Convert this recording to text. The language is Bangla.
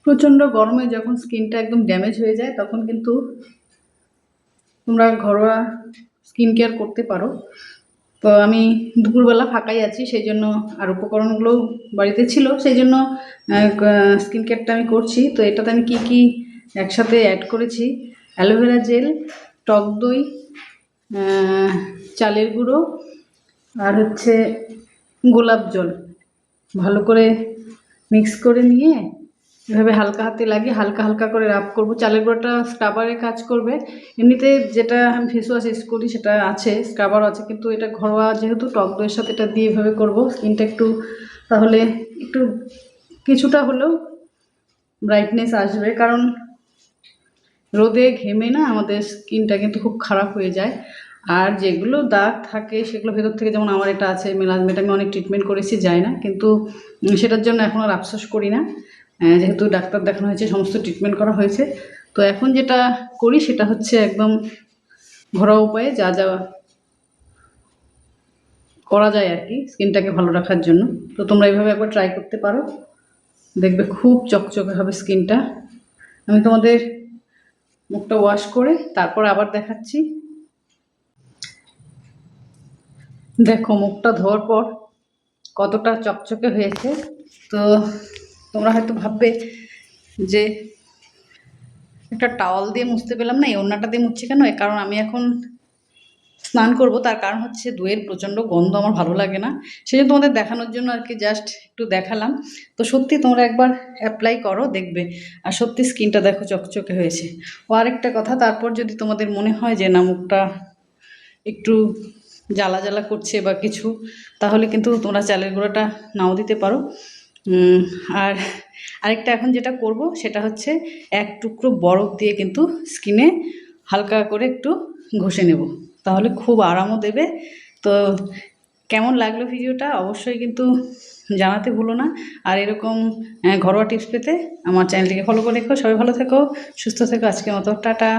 প্রচণ্ড গরমে যখন স্কিনটা একদম ড্যামেজ হয়ে যায় তখন কিন্তু তোমরা ঘরোয়া স্কিন কেয়ার করতে পারো। তো আমি দুপুরবেলা ফাঁকাই আছি, সেই জন্য আর উপকরণগুলো বাড়িতে ছিল, সেই জন্য স্কিন কেয়ারটা আমি করছি। তো এটাতে আমি কি কি একসাথে অ্যাড করেছি: অ্যালোভেরা জেল, টক দই, চালের গুঁড়ো, আর হচ্ছে গোলাপ জল। ভালো করে মিক্স করে নিয়ে এভাবে হালকা হাতে লাগিয়ে হালকা হালকা করে রাব করব। চালের গুঁড়োটা স্ক্রাবারে কাজ করবে। এমনিতে যেটা আমি ফেস ওয়াশ ইউজ করি সেটা আছে, স্ক্রাবারও আছে, কিন্তু এটা ঘরোয়া যেহেতু টক দইয়ের সাথে এটা দিয়ে এভাবে করবো স্কিনটা একটু, তাহলে একটু কিছুটা হলেও ব্রাইটনেস আসবে। কারণ রোদে ঘেমে না আমাদের স্কিনটা কিন্তু খুব খারাপ হয়ে যায়। আর যেগুলো দাগ থাকে সেগুলো ভেতর থেকে, যেমন আমার এটা আছে মেলাজমেট, আমি অনেক ট্রিটমেন্ট করেছি, যায় না, কিন্তু সেটার জন্য এখন আর আফসোস করি না, যেহেতু ডাক্তার দেখানো হয়েছে, সমস্ত ট্রিটমেন্ট করা হয়েছে। তো এখন যেটা করি সেটা হচ্ছে একদম ঘরোয়া উপায়ে যা যা করা যায় আর কি স্কিনটাকে ভালো রাখার জন্য। তো তোমরা এইভাবে একবার ট্রাই করতে পারো, দেখবে খুব চকচকে হবে স্কিনটা। আমি তোমাদের মুখটা ওয়াশ করে তারপর আবার দেখাচ্ছি। দেখো মুখটা ধোয়ার পর কতটা চকচকে হয়েছে। তো তোমরা হয়তো ভাববে যে একটা টাওয়াল দিয়ে মুছতে পেলাম না, এই ওড়নাটা দিয়ে মুছছি কেন? কারণ আমি এখন স্নান করব, তার কারণ হচ্ছে দইয়ের প্রচণ্ড গন্ধ আমার ভালো লাগে না, সেই জন্য তোমাদের দেখানোর জন্য আর কি জাস্ট একটু দেখালাম। তো সত্যি তোমরা একবার অ্যাপ্লাই করো, দেখবে আর সত্যি স্কিনটা দেখো চকচকে হয়েছে। ও আরেকটা কথা, তারপর যদি তোমাদের মনে হয় যে না মুখটা একটু জ্বালা জ্বালা করছে বা কিছু, তাহলে কিন্তু তোমরা চালের গুঁড়োটা নাও দিতে পারো। আর আরেকটা এখন যেটা করব সেটা হচ্ছে এক টুকরো বরফ দিয়ে কিন্তু স্কিনে হালকা করে একটু ঘষে নেব, তাহলে খুব আরামও দেবে। তো কেমন লাগলো ভিডিওটা অবশ্যই কিন্তু জানাতে ভুলো না। আর এরকম ঘরোয়া টিপস পেতে আমার চ্যানেলটিকে ফলো করে রেখো। সবাই ভালো থেকো, সুস্থ থেকো। আজকের মতো টাটা।